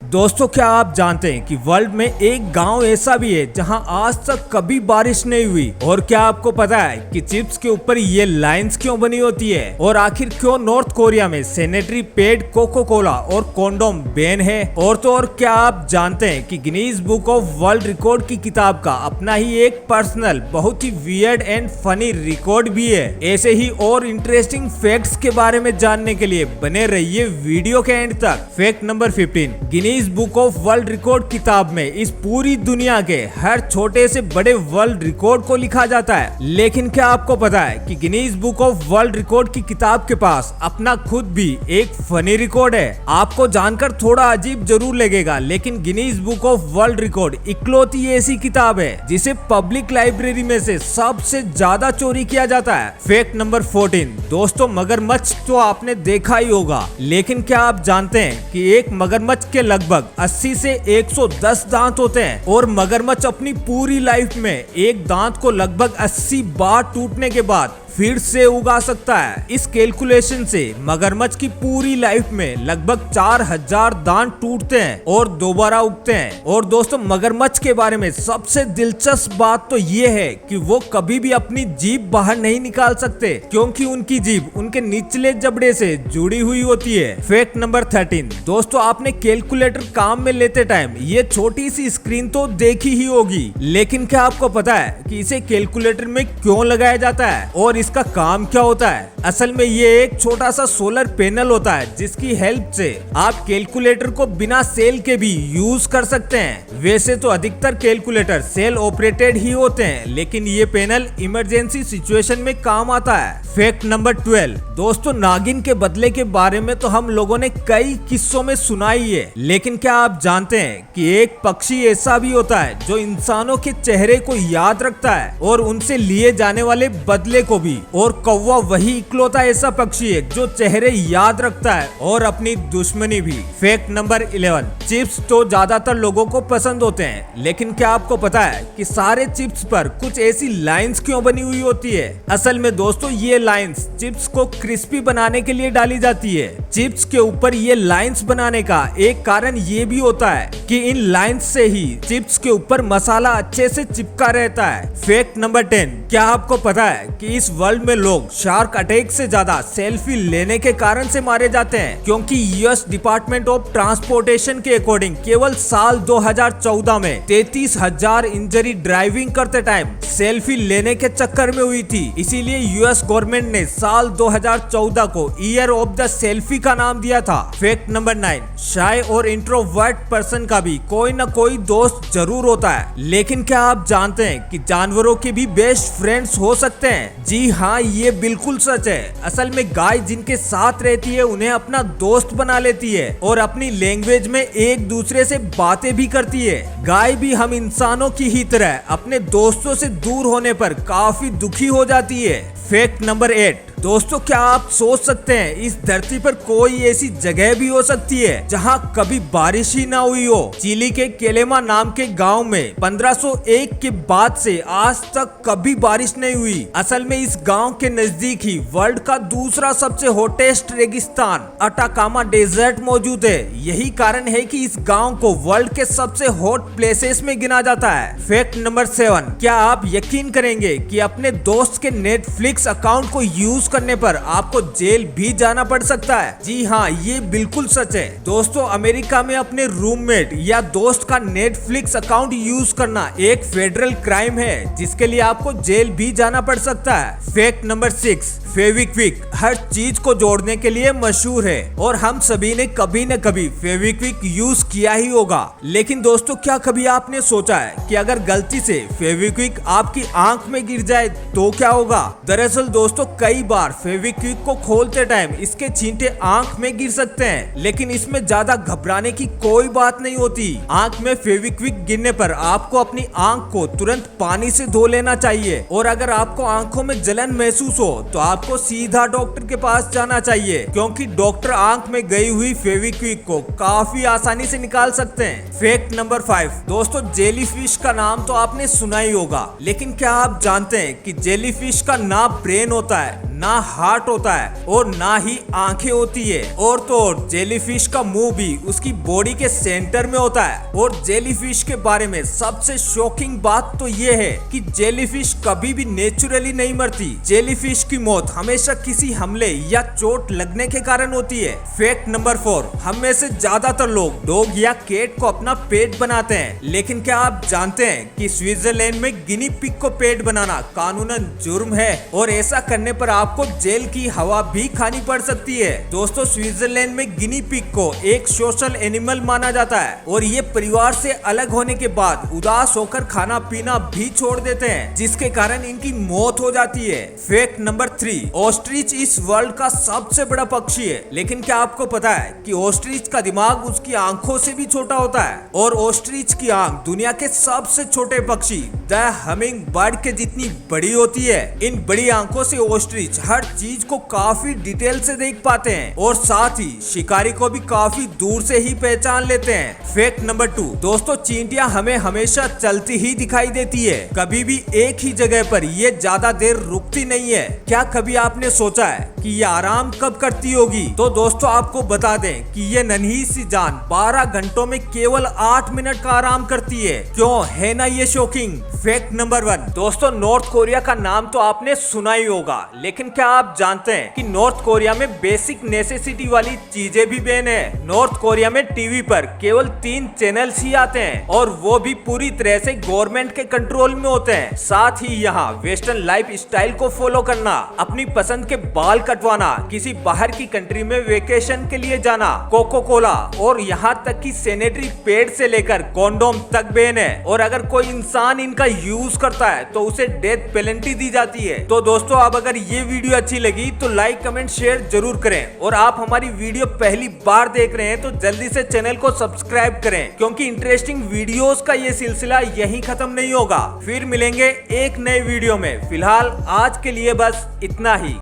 दोस्तों, क्या आप जानते हैं कि वर्ल्ड में एक गांव ऐसा भी है जहां आज तक कभी बारिश नहीं हुई। और क्या आपको पता है कि चिप्स के ऊपर ये लाइंस क्यों बनी होती है, और आखिर क्यों नॉर्थ कोरिया में सैनिटरी पैड, कोको कोला और कॉन्डोम बैन है। और तो और क्या आप जानते हैं कि Guinness book of world record की किताब का अपना ही एक पर्सनल बहुत ही वियर्ड एंड फनी रिकॉर्ड भी है। ऐसे ही और इंटरेस्टिंग फैक्ट्स के बारे में जानने के लिए बने रहिए वीडियो के एंड तक। Fact number 15, Guinness book of world record किताब में इस पूरी दुनिया के हर छोटे से बड़े वर्ल्ड रिकॉर्ड को लिखा जाता है। लेकिन क्या आपको पता है कि Guinness book of world record की किताब के पास अपना खुद भी एक फनी रिकॉर्ड है। आपको जानकर थोड़ा अजीब जरूर लगेगा, लेकिन Guinness book of world record इकलौती ऐसी किताब है जिसे पब्लिक लाइब्रेरी में से सबसे ज्यादा चोरी किया जाता है। फैक्ट नंबर 14, दोस्तों मगरमच्छ तो आपने देखा ही होगा, लेकिन क्या आप जानते हैं कि एक मगरमच्छ के लगभग 80 से 110 दांत होते हैं, और मगरमच्छ अपनी पूरी लाइफ में एक दांत को लगभग 80 बार टूटने के बाद फिर से उगा सकता है। इस कैलकुलेशन से मगरमच्छ की पूरी लाइफ में लगभग 4000 दांत टूटते हैं और दोबारा उगते हैं। और दोस्तों, मगरमच्छ के बारे में सबसे दिलचस्प बात तो ये है कि वो कभी भी अपनी जीभ बाहर नहीं निकाल सकते, क्योंकि उनकी जीभ उनके निचले जबड़े से जुड़ी हुई होती है। फैक्ट नंबर 13, दोस्तों आपने कैलकुलेटर काम में लेते टाइम ये छोटी सी स्क्रीन तो देखी ही होगी, लेकिन क्या आपको पता है कि इसे कैलकुलेटर में क्यों लगाया जाता है और इसका काम क्या होता है? असल में ये एक छोटा सा सोलर पैनल होता है जिसकी हेल्प से आप कैलकुलेटर को बिना सेल के भी यूज कर सकते हैं। वैसे तो अधिकतर कैलकुलेटर सेल ऑपरेटेड ही होते हैं, लेकिन ये पैनल इमरजेंसी सिचुएशन में काम आता है। फैक्ट नंबर 12, दोस्तों नागिन के बदले के बारे में तो हम लोगों ने कई किस्सों में सुना ही है, लेकिन क्या आप जानते हैं कि एक पक्षी ऐसा भी होता है जो इंसानों के चेहरे को याद रखता है और उनसे लिए जाने वाले बदले को भी। और कौवा वही इकलौता ऐसा पक्षी है जो चेहरे याद रखता है और अपनी दुश्मनी भी। फैक्ट नंबर 11, चिप्स तो ज्यादातर लोगों को पसंद होते हैं, लेकिन क्या आपको पता है कि सारे चिप्स पर कुछ ऐसी लाइंस क्यों बनी हुई होती है? असल में दोस्तों ये लाइंस चिप्स को क्रिस्पी बनाने के लिए डाली जाती है। चिप्स के ऊपर ये लाइंस बनाने का एक कारण ये भी होता है कि इन लाइंस से ही चिप्स के ऊपर मसाला अच्छे से चिपका रहता है। फैक्ट नंबर 10, क्या आपको पता है कि इस वर्ल्ड में लोग शार्क अटैक से ज्यादा सेल्फी लेने के कारण से मारे जाते हैं, क्योंकि यूएस डिपार्टमेंट ऑफ ट्रांसपोर्टेशन के अकॉर्डिंग केवल साल 2014 में 33,000 इंजरी ड्राइविंग करते टाइम सेल्फी लेने के चक्कर में हुई थी। इसीलिए यूएस गवर्नमेंट ने साल 2014 को ईयर ऑफ द सेल्फी का नाम दिया था। फैक्ट नंबर 9, शाय और इंट्रोवर्ट पर्सन का भी कोई न कोई दोस्त जरूर होता है, लेकिन क्या आप जानते हैं कि जानवरों के भी बेस्ट फ्रेंड्स हो सकते हैं? जी हाँ, ये बिल्कुल सच है। असल में गाय जिनके साथ रहती है उन्हें अपना दोस्त बना लेती है और अपनी लैंग्वेज में एक दूसरे से बातें भी करती है। गाय भी हम इंसानों की ही तरह अपने दोस्तों से दूर होने पर काफी दुखी हो जाती है। फैक्ट नंबर 8, दोस्तों क्या आप सोच सकते हैं इस धरती पर कोई ऐसी जगह भी हो सकती है जहां कभी बारिश ही ना हुई हो? चिली के केलेमा नाम के गांव में 1501 के बाद से आज तक कभी बारिश नहीं हुई। असल में इस गांव के नजदीक ही वर्ल्ड का दूसरा सबसे हॉटेस्ट रेगिस्तान अटाकामा डेजर्ट मौजूद है। यही कारण है कि इस गांव को वर्ल्ड के सबसे हॉट प्लेसेस में गिना जाता है। फैक्ट नंबर 7, क्या आप यकीन करेंगे कि अपने दोस्त के नेटफ्लिक्स अकाउंट को यूज करने पर आपको जेल भी जाना पड़ सकता है? जी हाँ, ये बिल्कुल सच है। दोस्तों अमेरिका में अपने रूममेट या दोस्त का नेटफ्लिक्स अकाउंट यूज करना एक फेडरल क्राइम है, जिसके लिए आपको जेल भी जाना पड़ सकता है। फैक्ट नंबर 6, फेविक्विक हर चीज को जोड़ने के लिए मशहूर है और हम सभी ने कभी न कभी फेविक्विक यूज किया ही होगा। लेकिन दोस्तों क्या कभी आपने सोचा है कि अगर गलती से फेविक्विक आपकी आंख में गिर जाए तो क्या होगा? दरअसल दोस्तों कई बार फेविक्विक को खोलते टाइम इसके छींटे आंख में गिर सकते हैं, लेकिन इसमें ज्यादा घबराने की कोई बात नहीं होती। आंख में फेविक्विक गिरने पर आपको अपनी आंख को तुरंत पानी से धो लेना चाहिए, और अगर आपको आंखों में जलन महसूस हो तो आपको सीधा डॉक्टर के पास जाना चाहिए, क्योंकि डॉक्टर आंख में गई हुई फेविक्विक को काफी आसानी से निकाल सकते हैं। फैक्ट नंबर 5, दोस्तों जेलीफिश का नाम तो आपने सुना ही होगा, लेकिन क्या आप जानते हैं कि जेलीफिश का ना ब्रेन होता है ना हार्ट होता है और ना ही आंखें होती है। और तो और जेलीफिश का मुंह भी उसकी बॉडी के सेंटर में होता है। और जेलीफिश के बारे में सबसे शॉकिंग बात तो ये है कि जेलीफिश कभी भी नेचुरली नहीं मरती। जेलीफिश की मौत हमेशा किसी हमले या चोट लगने के कारण होती है। फैक्ट नंबर 4, हम में से ज्यादातर लोग डॉग या कैट को अपना पेट बनाते हैं, लेकिन क्या आप जानते हैं कि स्विट्जरलैंड में गिनी पिग को पेट बनाना कानूनन जुर्म है और ऐसा करने पर आपको जेल की हवा भी खानी पड़ सकती है। दोस्तों, स्विट्जरलैंड में गिनी पिग को एक सोशल एनिमल माना जाता है और ये परिवार से अलग होने के बाद उदास होकर खाना पीना भी छोड़ देते हैं, जिसके कारण इनकी मौत हो जाती है। फैक्ट नंबर 3, ऑस्ट्रिच इस वर्ल्ड का सबसे बड़ा पक्षी है, लेकिन क्या आपको पता है कि ऑस्ट्रिच का दिमाग उसकी आंखों से भी छोटा होता है और ऑस्ट्रिच की आंख दुनिया के सबसे छोटे पक्षी द हमिंग बर्ड के जितनी बड़ी होती है। इन बड़ी आंखों से ऑस्ट्रिच हर चीज को काफी डिटेल से देख पाते हैं और साथ ही शिकारी को भी काफी दूर से ही पहचान लेते हैं। फैक्ट नंबर 2, दोस्तों चींटियां हमें हमेशा चलती ही दिखाई देती है, कभी भी एक ही जगह पर ये ज्यादा देर रुकती नहीं है। क्या कभी आपने सोचा है कि ये आराम कब करती होगी? तो दोस्तों आपको बता दें कि ये नन्ही सी जान 12 घंटों में केवल 8 मिनट का आराम करती है। क्यों है ना ये शॉकिंग? फैक्ट नंबर 1, दोस्तों नॉर्थ कोरिया का नाम तो आपने सुना ही होगा, लेकिन क्या आप जानते हैं कि नॉर्थ कोरिया में बेसिक नेसेसिटी वाली चीजें भी बैन है। नॉर्थ कोरिया में टीवी पर केवल 3 चैनल्स ही आते हैं और वो भी पूरी तरह से गवर्नमेंट के कंट्रोल में होते हैं। साथ ही यहाँ वेस्टर्न लाइफ स्टाइल को फॉलो करना, अपनी पसंद के बाल कटवाना, किसी बाहर की कंट्री में वेकेशन के लिए जाना, कोको कोला और यहाँ तक कि सैनिटरी पैड से लेकर कॉन्डोम तक बैन है। और अगर कोई इंसान इनका यूज करता है तो उसे डेथ पेनल्टी दी जाती है। तो दोस्तों अब अगर ये वीडियो अच्छी लगी तो लाइक कमेंट शेयर जरूर करें और आप हमारी वीडियो पहली बार देख रहे हैं तो जल्दी से चैनल को सब्सक्राइब करें, क्योंकि इंटरेस्टिंग वीडियोस का ये सिलसिला यहीं खत्म नहीं होगा। फिर मिलेंगे एक नए वीडियो में। फिलहाल आज के लिए बस इतना ही।